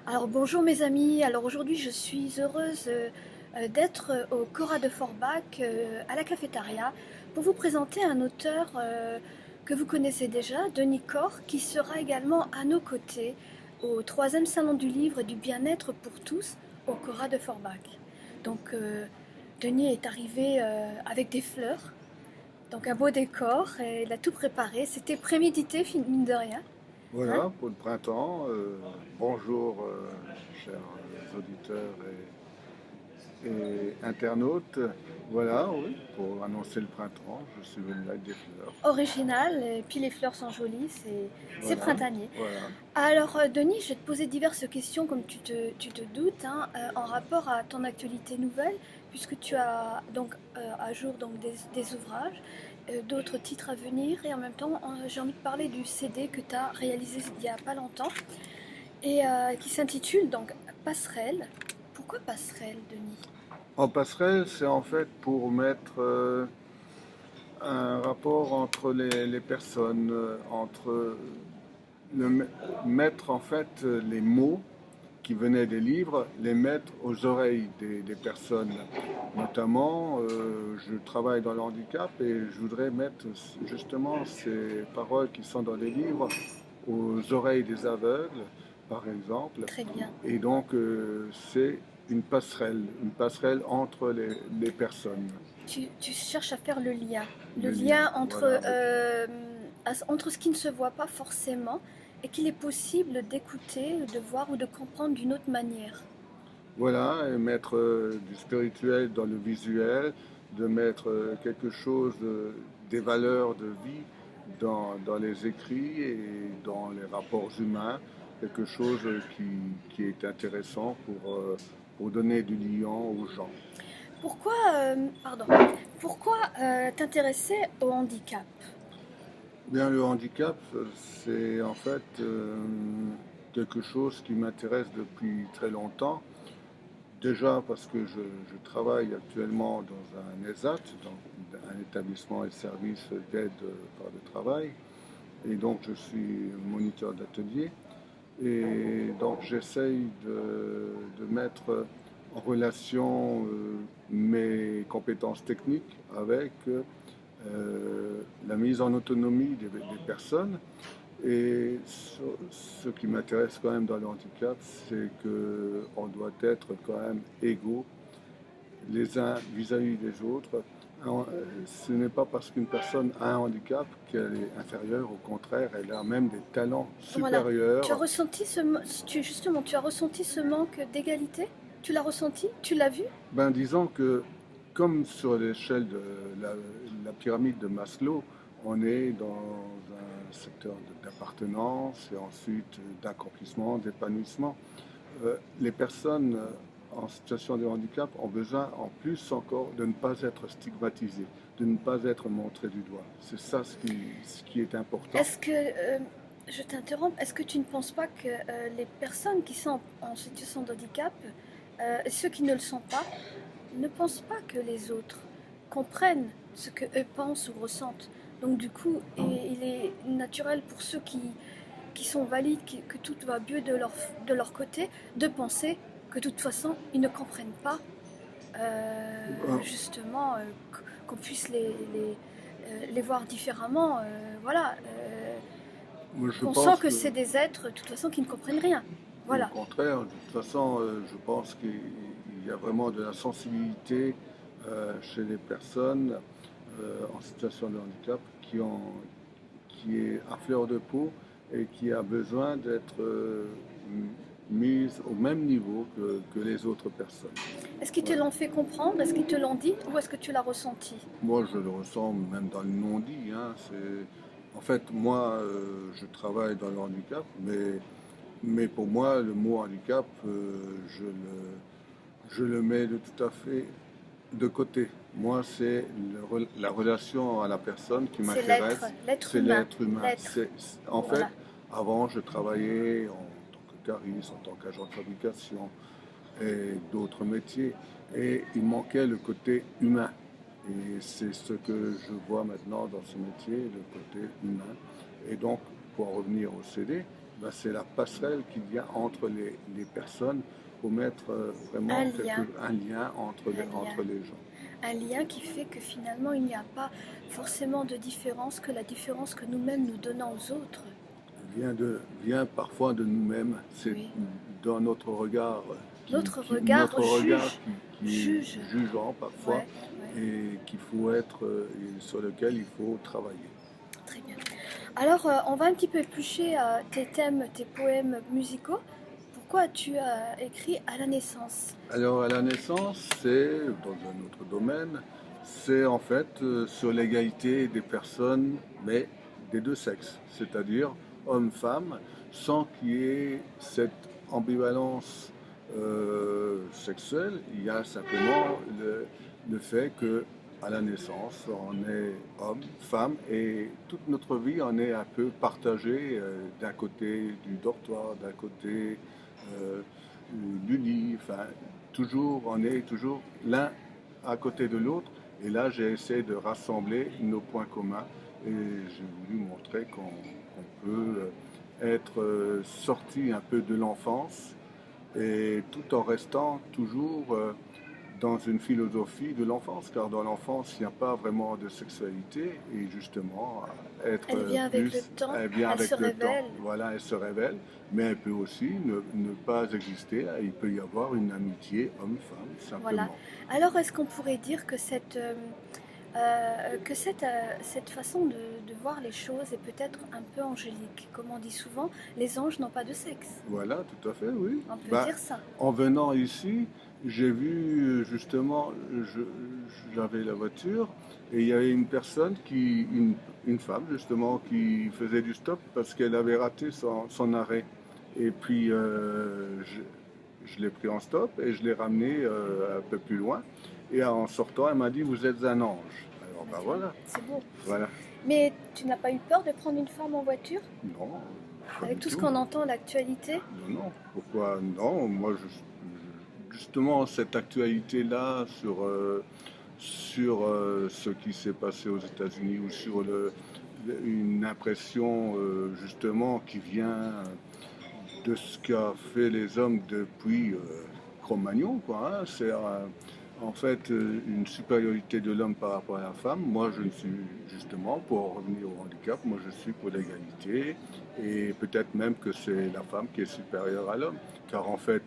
Alors bonjour mes amis, alors aujourd'hui je suis heureuse d'être au Cora de Forbach à la cafétéria pour vous présenter un auteur que vous connaissez déjà, Denis Corr, qui sera également à nos côtés au troisième salon du livre et du bien-être pour tous au Cora de Forbach. Donc Denis est arrivé avec des fleurs, donc un beau décor, et il a tout préparé, c'était prémédité mine de rien. Hein. Voilà, pour le printemps. Bonjour, chers auditeurs et internautes. Voilà, oui, pour annoncer le printemps, je suis venu avec des fleurs. Original, et puis les fleurs sont jolies, c'est Voilà, printanier. voilà. Alors Denis, je vais te poser diverses questions comme tu te doutes, hein, en rapport à ton actualité nouvelle, puisque tu as donc à jour donc des ouvrages, d'autres titres à venir, et en même temps j'ai envie de parler du CD que tu as réalisé il n'y a pas longtemps, et qui s'intitule donc Passerelle. Pourquoi Passerelle, Denis? En passerelle, c'est en fait pour mettre un rapport entre les personnes, entre le, mettre en fait les mots qui venaient des livres, les mettre aux oreilles des personnes. Notamment, je travaille dans le handicap et je voudrais mettre justement ces paroles qui sont dans les livres aux oreilles des aveugles, par exemple. Très bien. Et donc, c'est une passerelle entre les personnes. Tu cherches à faire le Le lien, lien voilà. entre ce qui ne se voit pas forcément et qu'il est possible d'écouter, de voir ou de comprendre d'une autre manière. Voilà, et mettre du spirituel dans le visuel, de mettre quelque chose, des valeurs de vie dans les écrits et dans les rapports humains, quelque chose qui est intéressant pour donner du lien aux gens. Pourquoi, pardon, pourquoi t'intéresser au handicap? Bien, le handicap, c'est en fait quelque chose qui m'intéresse depuis très longtemps. Déjà parce que je travaille actuellement dans un ESAT, dans un établissement et service d'aide par le travail, et donc je suis moniteur d'atelier. Et donc j'essaye de mettre en relation mes compétences techniques avec la mise en autonomie des personnes. Et ce qui m'intéresse quand même dans le handicap, c'est qu'on doit être quand même égaux les uns vis-à-vis des autres. Alors, ce n'est pas parce qu'une personne a un handicap qu'elle est inférieure, au contraire, elle a même des talents Voilà. Tu as supérieurs. ressenti justement, tu as ressenti ce manque d'égalité? Tu l'as ressenti? Tu l'as vu? Ben, disons que, comme sur l'échelle de la pyramide de Maslow, on est dans un secteur d'appartenance et ensuite d'accomplissement, d'épanouissement. Les personnes en situation de handicap ont besoin, en plus encore, de ne pas être stigmatisées, de ne pas être montrées du doigt. C'est ça ce qui est important. Est-ce que, je t'interromps, est-ce que tu ne penses pas que les personnes qui sont en situation de handicap, et ceux qui ne le sont pas, ne pensent pas que les autres comprennent ce que eux pensent ou ressentent? Donc du coup, il est naturel pour ceux qui sont valides, que tout va mieux de leur côté, de penser que de toute façon, ils ne comprennent pas Euh, justement qu'on puisse les voir différemment. Voilà. Moi, je Qu'on sent pense que que, c'est des êtres, de toute façon, qui ne comprennent rien. au Voilà. contraire, de toute façon, je pense qu'il y a vraiment de la sensibilité chez les personnes en situation de handicap qui est à fleur de peau et qui a besoin d'être mise au même niveau que les autres personnes. Est-ce qu'ils te Voilà. l'ont fait comprendre? Est-ce qu'ils te l'ont dit? Ou est-ce que tu l'as ressenti? Moi, je le ressens même dans le non-dit, hein. En fait, moi, je travaille dans le handicap, mais pour moi, le mot handicap, je le mets de tout à fait de côté. Moi, c'est la relation à la personne qui C'est l'être, m'intéresse, l'être c'est humain. l'être humain. L'être. En fait, Voilà. avant, je travaillais en tant que cariste, en tant qu'agent de fabrication et d'autres métiers, et il manquait le côté humain. Et c'est ce que je vois maintenant dans ce métier, le côté humain. Et donc, pour en revenir au CD, ben, c'est la passerelle qui vient entre les personnes pour mettre Un vraiment lien, un lien un entre lien, les gens. un lien qui fait que finalement il n'y a pas forcément de différence que la différence que nous-mêmes nous donnons aux autres. Vient parfois de nous-mêmes. C'est Oui. dans notre regard, Notre regard notre regard juge, qui est juge. jugeant parfois Ouais, ouais, et qu'il faut être, et sur lequel il faut travailler. très bien. Alors, on va un petit peu éplucher tes thèmes, tes poèmes musicaux. Pourquoi as-tu écrit à la naissance? Alors à la naissance, c'est dans un autre domaine, c'est en fait sur l'égalité des personnes, mais des deux sexes, c'est-à-dire hommes-femmes, sans qu'il y ait cette ambivalence sexuelle. Il y a simplement le fait que à la naissance, on est homme, femme, et toute notre vie, on est un peu partagé d'un côté du dortoir, d'un côté euh, du lit, enfin, toujours, on est toujours l'un à côté de l'autre. Et là, j'ai essayé de rassembler nos points communs et j'ai voulu montrer qu'on peut être sorti un peu de l'enfance et tout en restant toujours dans une philosophie de l'enfance, car dans l'enfance, il n'y a pas vraiment de sexualité, et justement, être Elle vient avec le plus, temps, elle vient elle se avec le temps, révèle. voilà, elle se révèle, mais elle peut aussi ne pas exister, il peut y avoir une amitié homme-femme, Voilà. simplement. Alors, est-ce qu'on pourrait dire que cette façon de voir les choses est peut-être un peu angélique? Comme on dit souvent, les anges n'ont pas de sexe. Voilà, tout à fait, oui. On peut Ben, dire ça. en venant ici, j'ai vu justement, j'avais la voiture et il y avait une personne une femme justement, qui faisait du stop parce qu'elle avait raté son arrêt. Et puis je l'ai pris en stop et je l'ai ramené un peu plus loin. Et en sortant, elle m'a dit, vous êtes un ange. Alors Bah, ben tu vois, voilà, c'est beau. voilà. Mais tu n'as pas eu peur de prendre une femme en voiture? Non, pas Avec du tout ce tout. qu'on entend, l'actualité? Non, non, pourquoi non? Moi, justement, cette actualité-là sur ce qui s'est passé aux États-Unis ou sur une impression justement qui vient de ce qu'a fait les hommes depuis Cro-Magnon, quoi. Hein. C'est en fait une supériorité de l'homme par rapport à la femme. Moi, je ne suis justement, pour revenir au handicap, moi je suis pour l'égalité et peut-être même que c'est la femme qui est supérieure à l'homme. Car en fait,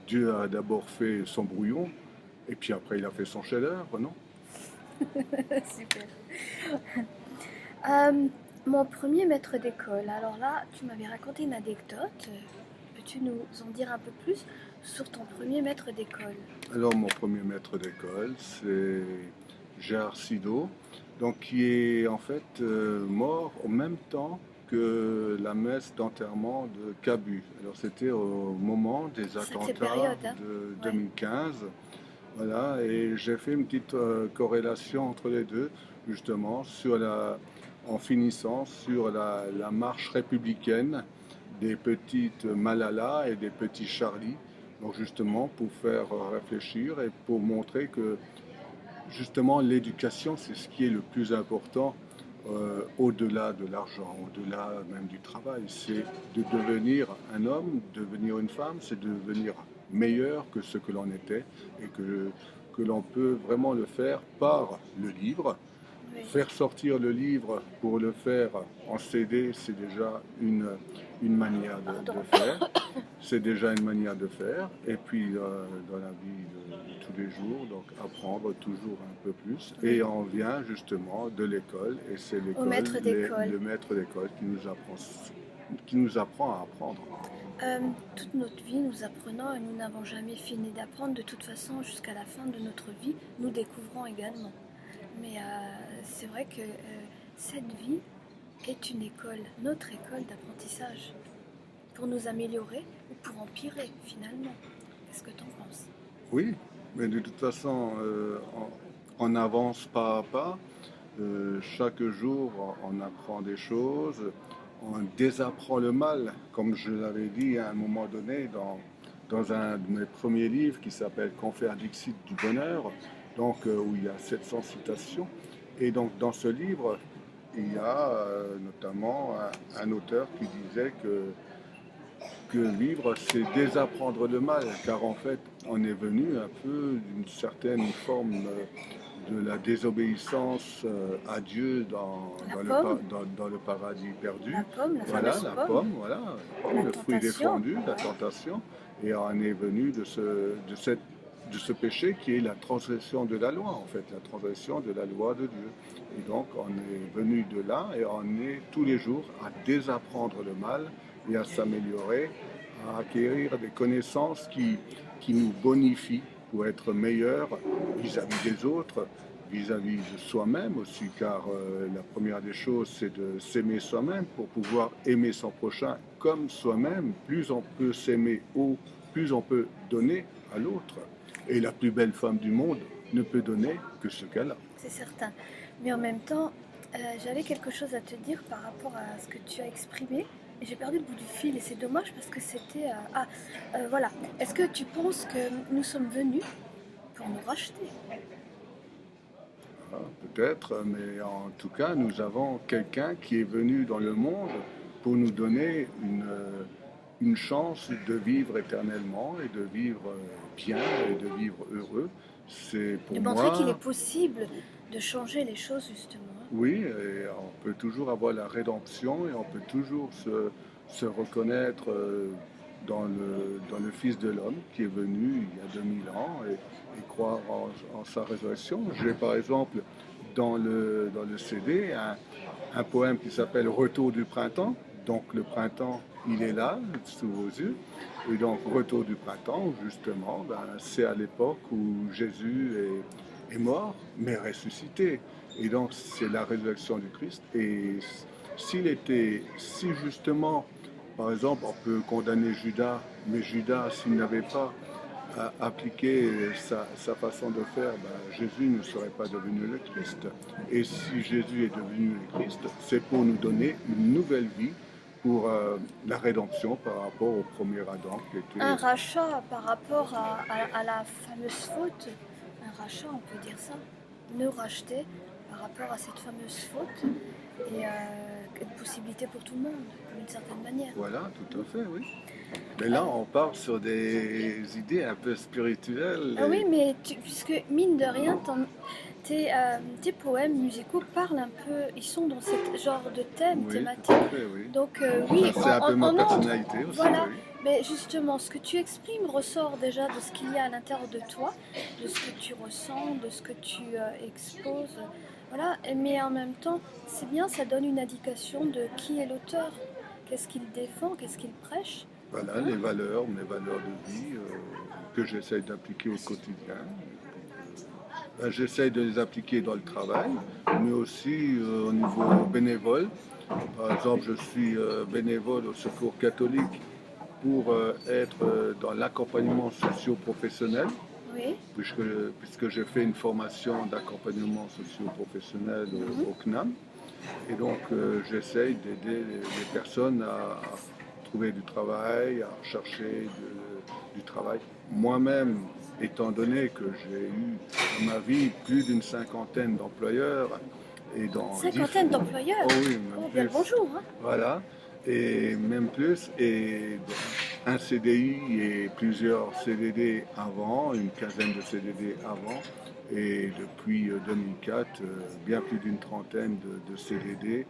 Dieu a d'abord fait son brouillon et puis après il a fait son chef-d'œuvre, non? Super. Euh, Mon premier maître d'école. Alors là, tu m'avais raconté une anecdote. Peux-tu nous en dire un peu plus sur ton premier maître d'école? Alors mon premier maître d'école, c'est Gérard Sido, donc qui est en fait mort au même temps que la messe d'enterrement de Cabu. Alors c'était au moment des Sacrée attentats période, hein? de Ouais. 2015. Voilà, et j'ai fait une petite corrélation entre les deux, justement, en finissant sur la marche républicaine des petites Malala et des petits Charlie. Donc justement pour faire réfléchir et pour montrer que justement l'éducation c'est ce qui est le plus important au-delà de l'argent, au-delà même du travail. C'est de devenir un homme, devenir une femme, c'est de devenir meilleur que ce que l'on était et que l'on peut vraiment le faire par le livre. Oui. Faire sortir le livre pour le faire en CD, c'est déjà une manière Pardon. de faire. C'est déjà une manière de faire. Et puis dans la vie de tous les jours, donc apprendre toujours un peu plus. Oui. Et on vient justement de l'école, et c'est Au l'école, maître d'école. le maître d'école qui nous apprend à apprendre. Toute notre vie, nous apprenons et nous n'avons jamais fini d'apprendre. De toute façon, jusqu'à la fin de notre vie, nous découvrons également. Mais c'est vrai que cette vie est une école, notre école d'apprentissage, pour nous améliorer ou pour empirer finalement. Qu'est-ce que tu en penses? Oui, mais de toute façon, on avance pas à pas. Chaque jour, on apprend des choses, on désapprend le mal, comme je l'avais dit à un moment donné dans un de mes premiers livres qui s'appelle Confère Dixit du bonheur, donc où il y a 700 citations. Et donc dans ce livre, il y a notamment un auteur qui disait que que vivre, c'est désapprendre le mal, car en fait, on est venu un peu d'une certaine forme de la désobéissance à Dieu La pomme, dans le paradis perdu. la pomme, la Voilà, fameuse la pomme, pomme, voilà, la le fruit tentation. défendu, la Ouais. tentation, et on est venu de ce péché qui est la transgression de la loi, en fait, la transgression de la loi de Dieu. Et donc, on est venu de là et on est tous les jours à désapprendre le mal et à s'améliorer, à acquérir des connaissances qui nous bonifient pour être meilleurs vis-à-vis des autres, vis-à-vis de soi-même aussi, car la première des choses, c'est de s'aimer soi-même pour pouvoir aimer son prochain comme soi-même. Plus on peut s'aimer haut, plus on peut donner à l'autre. Et la plus belle femme du monde ne peut donner que ce qu'elle a. C'est certain. Mais en même temps, j'avais quelque chose à te dire par rapport à ce que tu as exprimé. Et j'ai perdu le bout du fil et c'est dommage parce que c'était... voilà. Est-ce que tu penses que nous sommes venus pour nous racheter? Ah, peut-être, mais en tout cas, nous avons quelqu'un qui est venu dans le monde pour nous donner une chance de vivre éternellement et de vivre bien et de vivre heureux. C'est De pour montrer qu'il est moi, possible de changer les choses justement. oui, et on peut toujours avoir la rédemption et on peut toujours se reconnaître dans le Fils de l'homme qui est venu il y a 2000 ans et croire en sa résurrection. J'ai par exemple dans le CD un poème qui s'appelle Retour du printemps. Donc le printemps, il est là, sous vos yeux. Et donc Retour du printemps, justement, ben, c'est à l'époque où Jésus est mort, mais ressuscité. Et donc, c'est la résurrection du Christ. Et si justement, par exemple, on peut condamner Judas, mais Judas, s'il n'avait pas appliqué sa façon de faire, ben, Jésus ne serait pas devenu le Christ. Et si Jésus est devenu le Christ, c'est pour nous donner une nouvelle vie pour la rédemption par rapport au premier Adam qui était... Un rachat par rapport à la fameuse faute, un rachat, on peut dire ça, nous racheter par rapport à cette fameuse faute et une possibilité pour tout le monde, d'une certaine manière. Voilà, tout à fait, oui. Mais là, on part sur des idées un peu spirituelles. Ah oui, mais puisque mine de rien, tes poèmes musicaux parlent un peu, ils sont dans ce genre de thème Oui, tout thématique. à fait, oui. Donc oui, C'est un peu ma on entre. personnalité aussi, Voilà. oui. Mais justement, ce que tu exprimes ressort déjà de ce qu'il y a à l'intérieur de toi, de ce que tu ressens, de ce que tu exposes. Voilà. Mais en même temps, c'est bien, ça donne une indication de qui est l'auteur, qu'est-ce qu'il défend, qu'est-ce qu'il prêche. Voilà, Hein. les valeurs, mes valeurs de vie que j'essaye d'appliquer au quotidien. Ben, j'essaye de les appliquer dans le travail, mais aussi au niveau bénévole. Par exemple, je suis bénévole au Secours catholique pour être dans l'accompagnement socio-professionnel, Oui. puisque j'ai fait une formation d'accompagnement socio-professionnel au CNAM. Et donc, j'essaye d'aider les personnes à trouver du travail, à chercher du travail. Moi-même, étant donné que j'ai eu dans ma vie plus d'une cinquantaine d'employeurs et dans Cinquantaine d'employeurs. oh oui, Oh, même bien le plus. bonjour. Hein. Voilà, et même plus, et un CDI et plusieurs CDD avant, une quinzaine de CDD avant, et depuis 2004, bien plus d'une trentaine de CDD,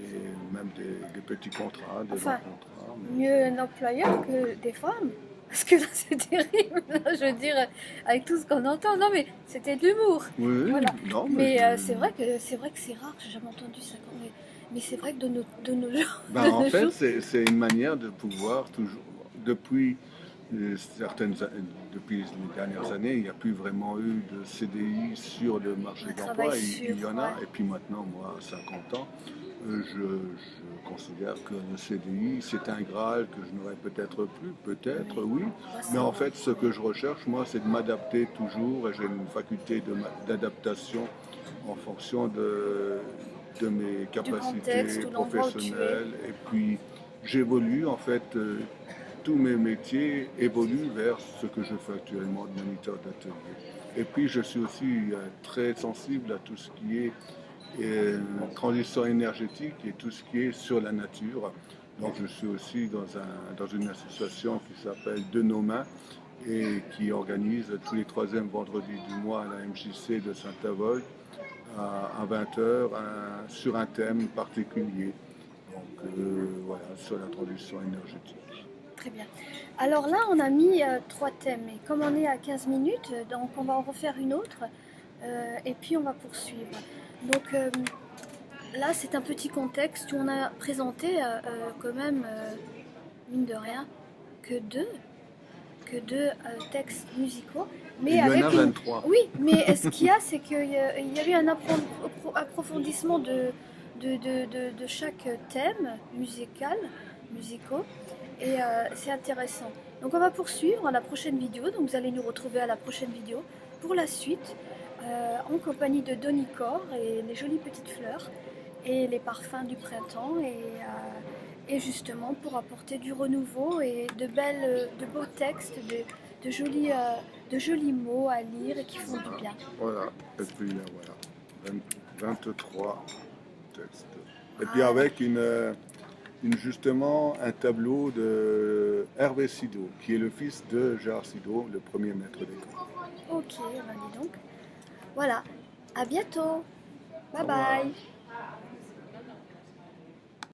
et même des petits contrats, des Enfin, longs contrats. mieux un employeur que des femmes. Parce que là, c'est terrible. Là, je veux dire, avec tout ce qu'on entend. Non, mais c'était de l'humour. Oui, Voilà. non, Mais je... c'est vrai que c'est rare. J'ai jamais entendu ça. Mais c'est vrai que de nos jours, Ben, de en nos fait, jours, c'est une manière de pouvoir toujours, depuis depuis les dernières années, il n'y a plus vraiment eu de CDI sur le marché un de l'emploi. travail sûr. Il y en Ouais. a. Et puis maintenant, moi, à 50 ans, je considère que le CDI, c'est un Graal que je n'aurai peut-être plus, peut-être, oui. Mais en fait, ce que je recherche, moi, c'est de m'adapter toujours. Et j'ai une faculté d'adaptation en fonction de mes capacités contexte, de l'endroit où tu es. professionnelles. Et puis, j'évolue, en fait, tous mes métiers évoluent vers ce que je fais actuellement de moniteur d'atelier. Et puis, je suis aussi très sensible à tout ce qui est transition énergétique et tout ce qui est sur la nature. Donc je suis aussi dans une association qui s'appelle De nos mains et qui organise tous les troisièmes vendredis du mois à la MJC de Saint-Avold à 20 heures sur un thème particulier. Donc voilà, sur la transition énergétique. Très bien. Alors là, on a mis 3 thèmes. Et comme on est à 15 minutes, donc on va en refaire une autre. Et puis on va poursuivre. Donc là, c'est un petit contexte où on a présenté quand même, mine de rien, que deux textes musicaux. Mais il y en a 23. Oui, mais ce qu'il y a, c'est qu'il y a eu un approfondissement de chaque thème musicaux, et c'est intéressant. Donc on va poursuivre à la prochaine vidéo, donc vous allez nous retrouver à la prochaine vidéo pour la suite, en compagnie de Donny Cor et les jolies petites fleurs et les parfums du printemps, et justement pour apporter du renouveau et de beaux textes, de jolis mots à lire et qui font du bien. Voilà, et puis voilà, 23 textes. Et puis avec justement un tableau de Hervé Sido, qui est le fils de Gérard Sido, le premier maître d'école. Ok, ben dis donc. Voilà, à bientôt. Bye bye.